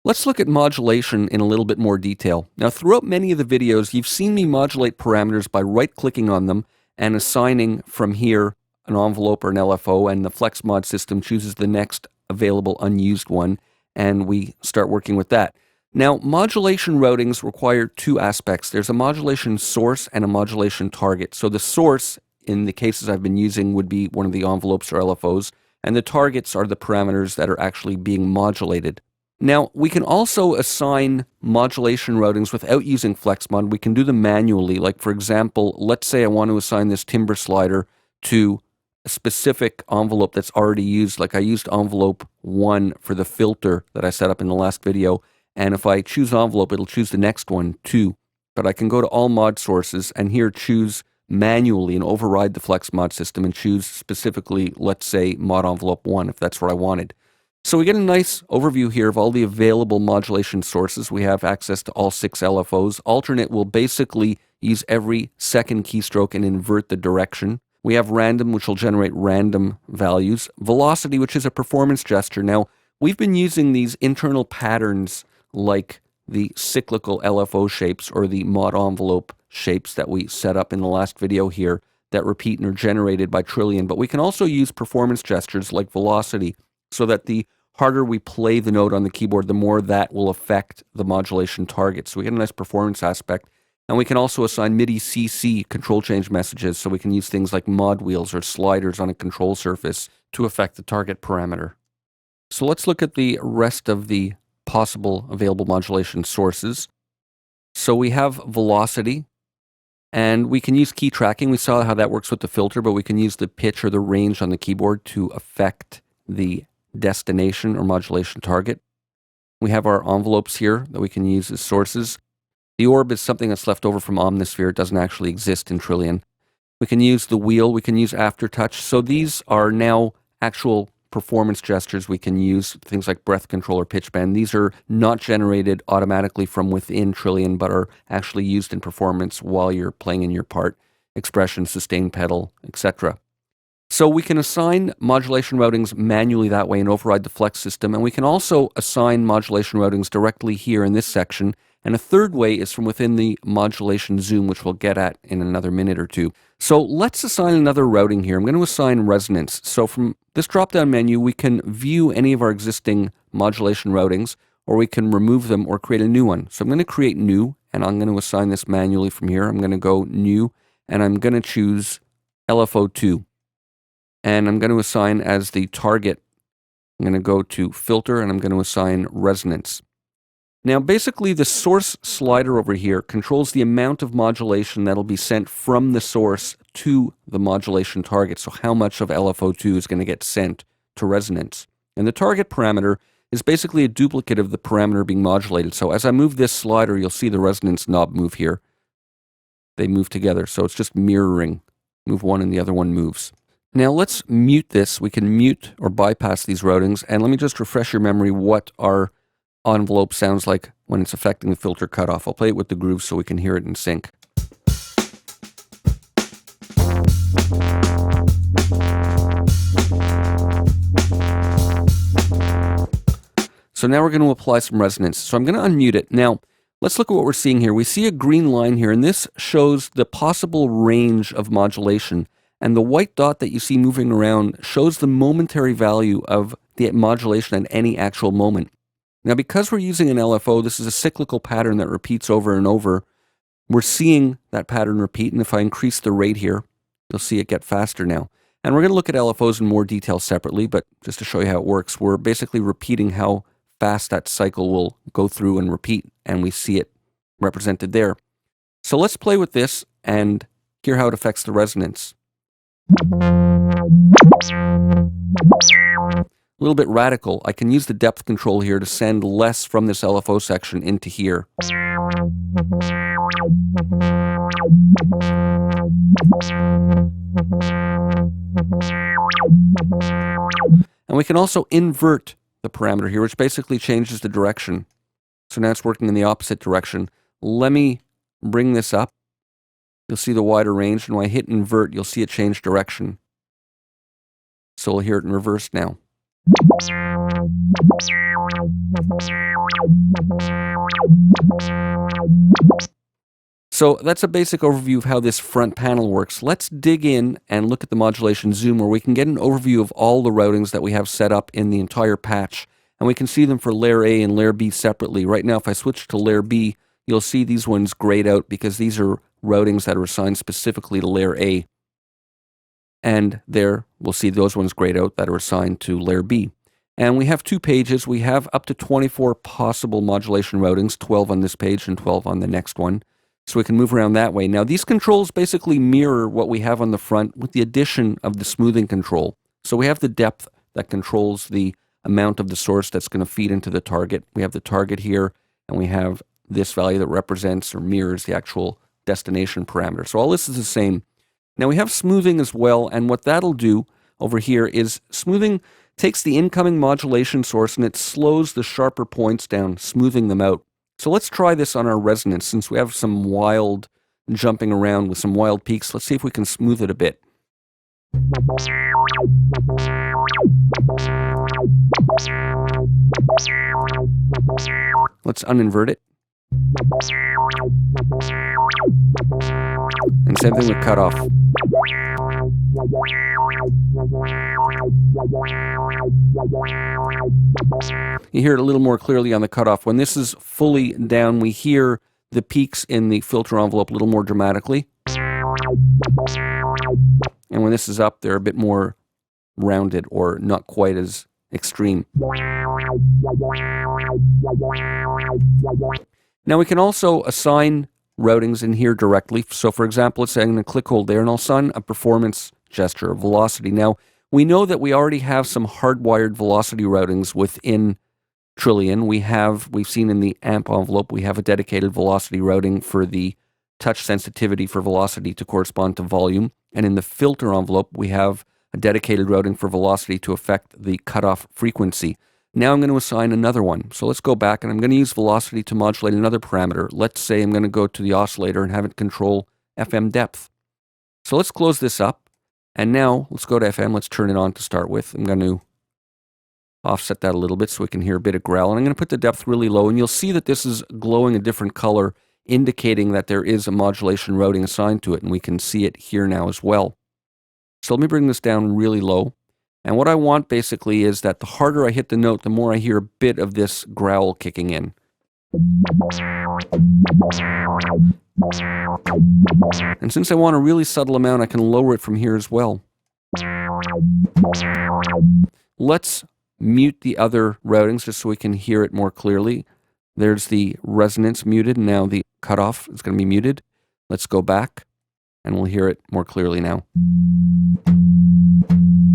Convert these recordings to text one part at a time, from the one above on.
Let's look at modulation in a little bit more detail. Now, throughout many of the videos, you've seen me modulate parameters by right-clicking on them and assigning from here an envelope or an LFO, and the FlexMod system chooses the next available unused one, and we start working with that. Now, modulation routings require two aspects. There's a modulation source and a modulation target. So the source, in the cases I've been using, would be one of the envelopes or LFOs, and the targets are the parameters that are actually being modulated. Now, we can also assign modulation routings without using FlexMod. We can do them manually. Like, for example, let's say I want to assign this timbre slider to a specific envelope that's already used. Like I used envelope 1 for the filter that I set up in the last video. And if I choose envelope, it'll choose the next one, 2. But I can go to all mod sources and here choose manually and override the FlexMod system and choose specifically, let's say, mod envelope 1 if that's what I wanted. So we get a nice overview here of all the available modulation sources. We have access to all 6 LFOs. Alternate will basically use every second keystroke and invert the direction. We have random, which will generate random values. Velocity, which is a performance gesture. Now, we've been using these internal patterns like the cyclical LFO shapes or the mod envelope shapes that we set up in the last video here that repeat and are generated by Trillion. But we can also use performance gestures like velocity, so that the harder we play the note on the keyboard, the more that will affect the modulation target. So we get a nice performance aspect. And we can also assign MIDI CC control change messages, so we can use things like mod wheels or sliders on a control surface to affect the target parameter. So let's look at the rest of the possible available modulation sources. So we have velocity, and we can use key tracking. We saw how that works with the filter, but we can use the pitch or the range on the keyboard to affect the destination or modulation target. We have our envelopes here that we can use as sources. The orb is something that's left over from Omnisphere. It doesn't actually exist in Trillion. We can use the wheel. We can use aftertouch. So these are now actual performance gestures we can use, things like breath control or pitch bend. These are not generated automatically from within Trillion, but are actually used in performance while you're playing in your part. Expression, sustain pedal, etc. So we can assign modulation routings manually that way and override the flex system. And we can also assign modulation routings directly here in this section. And a third way is from within the modulation zoom, which we'll get at in another minute or two. So let's assign another routing here. I'm going to assign resonance. So from this drop-down menu, we can view any of our existing modulation routings, or we can remove them or create a new one. So I'm going to create new, and I'm going to assign this manually from here. I'm going to go new, and I'm going to choose LFO2. And I'm going to assign as the target, I'm going to go to filter, and I'm going to assign resonance. Now, basically, the source slider over here controls the amount of modulation that'll be sent from the source to the modulation target. So how much of LFO2 is going to get sent to resonance. And the target parameter is basically a duplicate of the parameter being modulated. So as I move this slider, you'll see the resonance knob move here. They move together, so it's just mirroring. Move one and the other one moves. Now let's mute this. We can mute or bypass these routings. And let me just refresh your memory what our envelope sounds like when it's affecting the filter cutoff. I'll play it with the groove so we can hear it in sync. So now we're going to apply some resonance. So I'm going to unmute it. Now, let's look at what we're seeing here. We see a green line here, and this shows the possible range of modulation. And the white dot that you see moving around shows the momentary value of the modulation at any actual moment. Now, because we're using an LFO, this is a cyclical pattern that repeats over and over. We're seeing that pattern repeat, and if I increase the rate here, you'll see it get faster now. And we're going to look at LFOs in more detail separately, but just to show you how it works, we're basically repeating how fast that cycle will go through and repeat, and we see it represented there. So let's play with this and hear how it affects the resonance. A little bit radical. I can use the depth control here to send less from this LFO section into here. And we can also invert the parameter here, which basically changes the direction. So now it's working in the opposite direction. Let me bring this up. You'll see the wider range, and when I hit invert, you'll see it change direction. So we'll hear it in reverse now. So that's a basic overview of how this front panel works. Let's dig in and look at the modulation zoom where we can get an overview of all the routings that we have set up in the entire patch. And we can see them for layer A and layer B separately. Right now, if I switch to layer B, you'll see these ones grayed out because these are routings that are assigned specifically to layer A. And there, we'll see those ones grayed out that are assigned to layer B. And we have 2 pages. We have up to 24 possible modulation routings, 12 on this page and 12 on the next one. So we can move around that way. Now, these controls basically mirror what we have on the front with the addition of the smoothing control. So we have the depth that controls the amount of the source that's going to feed into the target. We have the target here, and we have this value that represents or mirrors the actual destination parameter. So all this is the same. Now we have smoothing as well, and what that'll do over here is smoothing takes the incoming modulation source and it slows the sharper points down, smoothing them out. So let's try this on our resonance. Since we have some wild jumping around with some wild peaks, let's see if we can smooth it a bit. Let's uninvert it. And same thing with cutoff. You hear it a little more clearly on the cutoff. When this is fully down, we hear the peaks in the filter envelope a little more dramatically. And when this is up, they're a bit more rounded or not quite as extreme. Now we can also assign routings in here directly. So for example, let's say I'm going to click hold there and I'll assign a performance gesture, of velocity. Now we know that we already have some hardwired velocity routings within Trillion. We've seen in the amp envelope, we have a dedicated velocity routing for the touch sensitivity for velocity to correspond to volume. And in the filter envelope, we have a dedicated routing for velocity to affect the cutoff frequency. Now I'm going to assign another one. So let's go back and I'm going to use velocity to modulate another parameter. Let's say I'm going to go to the oscillator and have it control FM depth. So let's close this up. And now let's go to FM. Let's turn it on to start with. I'm going to offset that a little bit so we can hear a bit of growl. And I'm going to put the depth really low. And you'll see that this is glowing a different color, indicating that there is a modulation routing assigned to it. And we can see it here now as well. So let me bring this down really low. And what I want basically is that the harder I hit the note, the more I hear a bit of this growl kicking in. And since I want a really subtle amount, I can lower it from here as well. Let's mute the other routings just so we can hear it more clearly. There's the resonance muted, and now the cutoff is going to be muted. Let's go back, and we'll hear it more clearly now.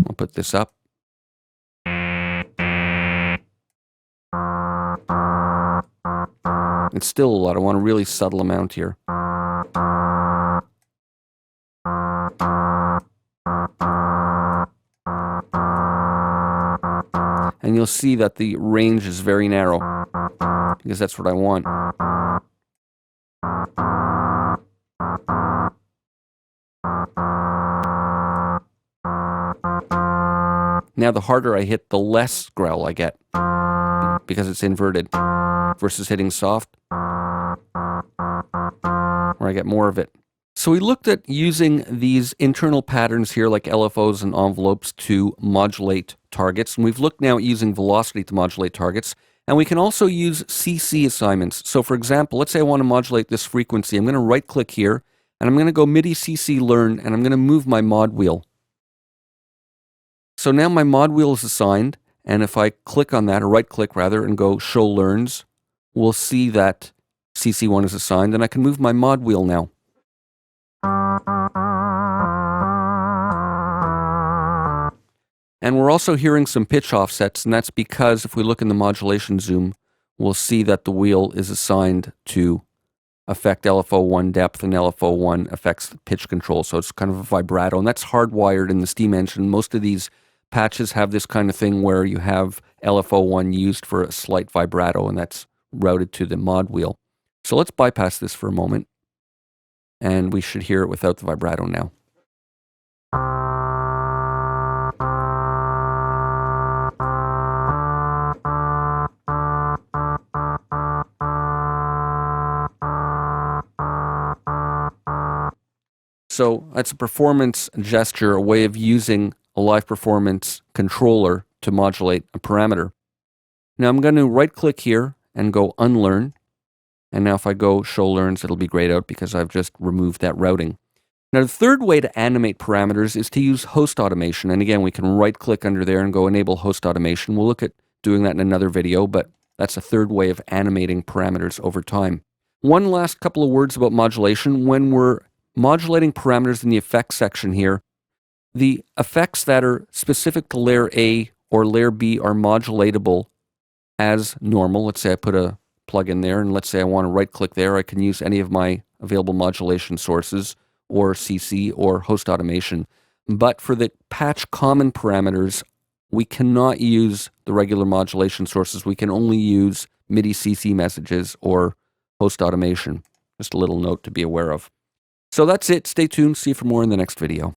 I'll put this up. It's still a lot. I want a really subtle amount here. And you'll see that the range is very narrow, because that's what I want. Now the harder I hit, the less growl I get, because it's inverted, versus hitting soft, where I get more of it. So we looked at using these internal patterns here, like LFOs and envelopes, to modulate targets. And we've looked now at using velocity to modulate targets. And we can also use CC assignments. So for example, let's say I want to modulate this frequency. I'm going to right-click here, and I'm going to go MIDI CC Learn, and I'm going to move my mod wheel. So now my mod wheel is assigned, and if I click on that, or right-click rather, and go Show Learns, we'll see that CC1 is assigned, and I can move my mod wheel now. And we're also hearing some pitch offsets, and that's because if we look in the modulation zoom, we'll see that the wheel is assigned to affect LFO1 depth, and LFO1 affects the pitch control, so it's kind of a vibrato, and that's hardwired in the Steam engine. Most of these patches have this kind of thing where you have LFO1 used for a slight vibrato, and that's routed to the mod wheel. So let's bypass this for a moment, and we should hear it without the vibrato now. So that's a performance gesture, a way of using a live performance controller to modulate a parameter. Now I'm going to right-click here and go Unlearn. And now if I go Show Learns, it'll be grayed out because I've just removed that routing. Now the third way to animate parameters is to use host automation. And again, we can right-click under there and go Enable Host Automation. We'll look at doing that in another video, but that's a third way of animating parameters over time. One last couple of words about modulation. When we're modulating parameters in the effects section here, the effects that are specific to layer A or layer B are modulatable as normal. Let's say I put a plug in there, and let's say I want to right-click there. I can use any of my available modulation sources, or CC, or host automation. But for the patch common parameters, we cannot use the regular modulation sources. We can only use MIDI CC messages or host automation. Just a little note to be aware of. So that's it. Stay tuned. See you for more in the next video.